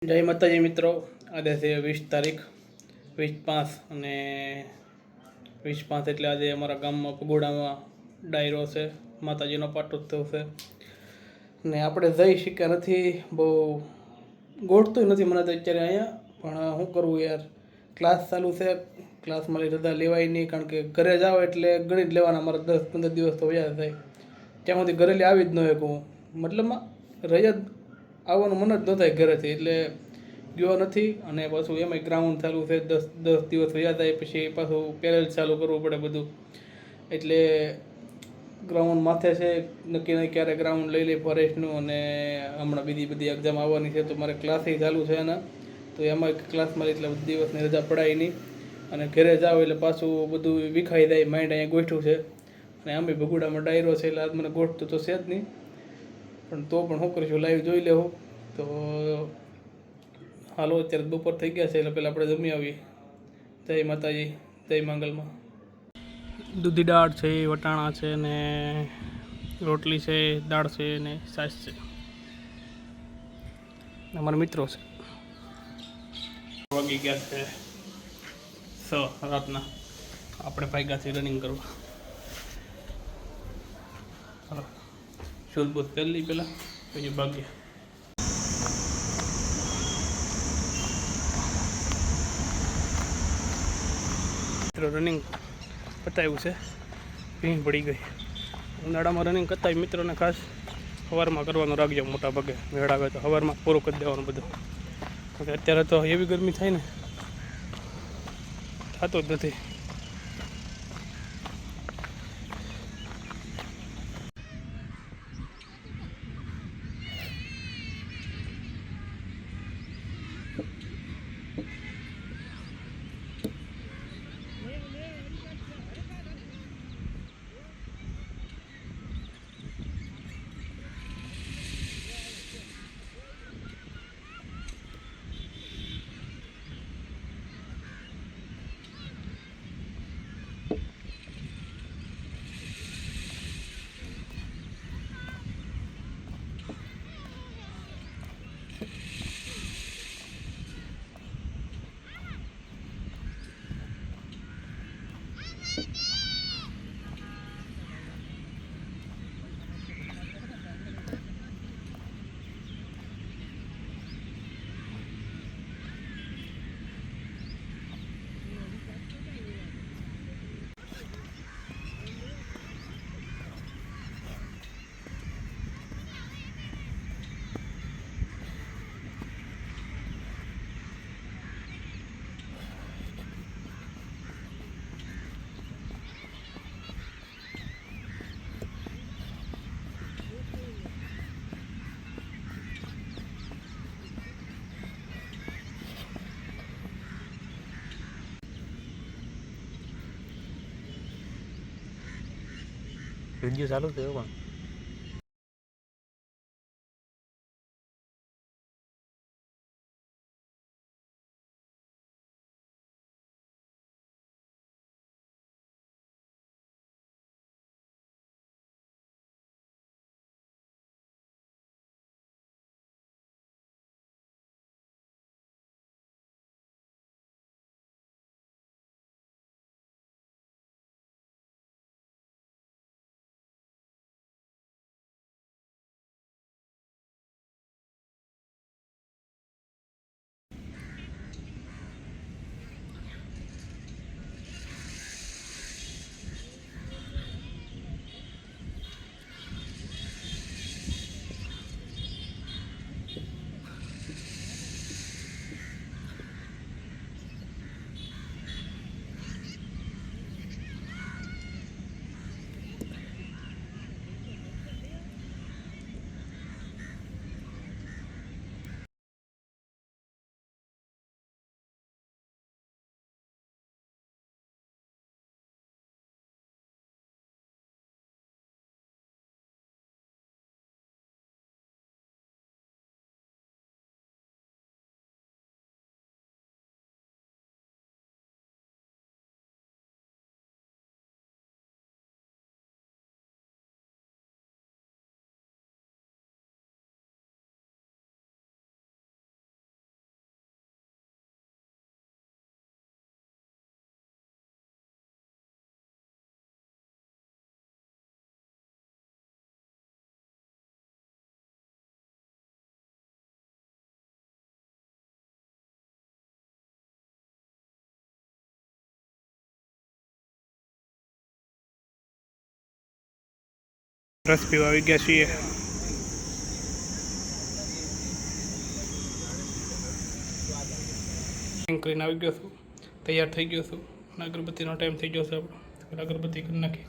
જય માતાજી મિત્રો, આજે છે 20 તારીખ 20/5 અને 20/5 એટલે આજે અમારા ગામમાં પગોડામાં ડાયરો છે, માતાજીનો પાટોત્સવ છે ને આપણે જઈ શક્યા નથી. બહુ ગોઠતું નથી મને તો અત્યારે અહીંયા, પણ શું કરવું યાર, ક્લાસ ચાલુ છે, ક્લાસમાં રજા લેવાય નહીં, કારણ કે ઘરે જાઓ એટલે ગણિત લેવાના મારા 10-15 દિવસ તો વયા થાય. ત્યાં સુધી ઘરે આવી જ ન શકું, મતલબમાં રજા આવવાનું મન જ ન થાય ઘરેથી, એટલે ગયો નથી. અને પાછું એમાંય ગ્રાઉન્ડ ચાલુ છે, 10 દિવસ વયા જાય પછી પાછું પહેલેથી ચાલુ કરવું પડે બધું, એટલે ગ્રાઉન્ડ માથે છે. નક્કી નહીં ક્યારે ગ્રાઉન્ડ લઈ લે ફોરેસ્ટનું, અને હમણાં બધી એક્ઝામ આવવાની છે તો મારે ક્લાસે ચાલુ છે એના, તો એમાં ક્લાસમાં એટલે દિવસની રજા પડાય નહીં. અને ઘરે જાઓ એટલે પાછું બધું વિખાઈ જાય, માઇન્ડ અહીંયા ગોઠવું છે, અને આમે ભગુડામાં ડાયરો છે એટલે આજ મને ગોઠતું તો છે જ નહીં, પણ તો પણ શું કરીશું, લાઈવ જોઈ લેવું. તો હાલો, અત્યારે બપોર થઈ ગયા છે એટલે પહેલાં આપણે જમી આવીએ. જય માતાજી, જય માંગલમાં. દૂધી દાળ છે, વટાણા છે ને રોટલી છે, દાળ છે ને છાશ છે. અમારા મિત્રો છે. વાગી ગયા છે 6 રાતના, આપણે ભાગ્યા છે રનિંગ કરવા. હાલો, શૂઝ બૂઝ પહેરી લઈ પહેલાં, પછી ભાગ્યા. રનિંગ પતાવ્યું છે, ભીંગ પડી ગઈ. ઉનાળામાં રનિંગ કરતા મિત્રોને ખાસ સવારમાં કરવાનું રાખજો, મોટા ભાગે મેળ આવે તો સવારમાં પૂરું કરી દેવાનું બધું. અત્યારે તો એવી ગરમી થાય ને, થતો જ નથી. વિડીયો ચાલુ થયો પણ રસ પીવા આવી ગયા છીએ. કરીને આવી ગયો છું, તૈયાર થઈ ગયો છું. અગરબત્તીનો ટાઈમ થઈ ગયો છે આપણો. અગરબત્તી કરી નાખી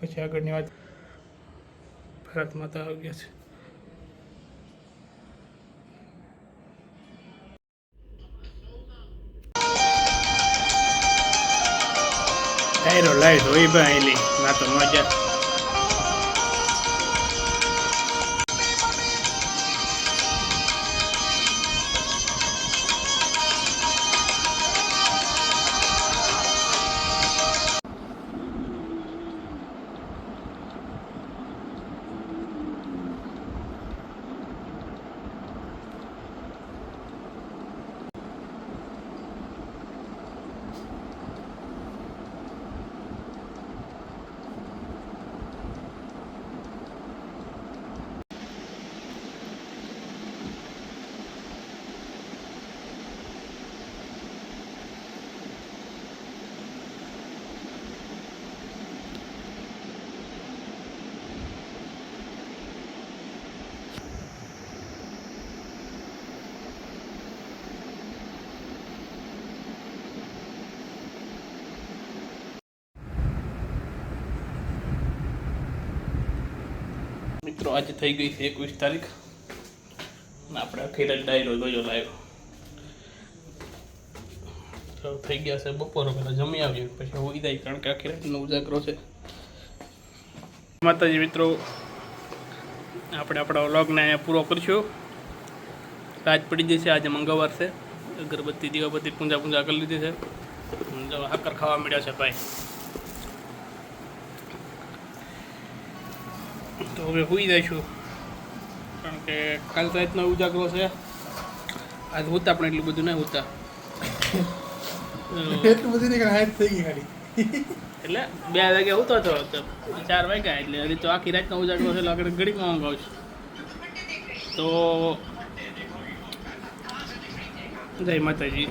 પછી આગળની વાત. ભારત માતા આવી ગયા છે. ડાયરો લાઈટ હોય ભાઈ ના તો મજા. મિત્રો આજે થઈ ગઈ છે 21 તારીખ અને આપણે અખીર ડાયરો જોયો લાવ્યો. તો થઈ ગયા છે બપોરો પહેલાં જમી આવીએ પછી હોઈ જાય કારણ કે આખી રાતનો ઉજાગરો છે. માતાજી મિત્રો આપણે આપણા વ્લોગને અહીંયા પૂરો કરીશું. રાત પડી જશે. આજે મંગળવાર છે. અગરબત્તી દીવાબત્તી પૂજા કરી લીધી છે. હાકર ખાવા મળ્યા છે ભાઈ. તો હવે હોઈ જઈશું કારણ કે કાલ રાતનો ઉજાગરો છે. આજ હોતા પણ એટલું બધું નહીં હોતા. એટલું બધું નહીં હાઈટ થઈ ગઈ ખાલી. એટલે 2 વાગે હોતો હતો 4 વાગ્યા એટલે હજી તો આખી રાતનો ઉજાગરો છે એટલે આગળ ઘડીમાં ઊંઘ આવશે. તો જય માતાજી.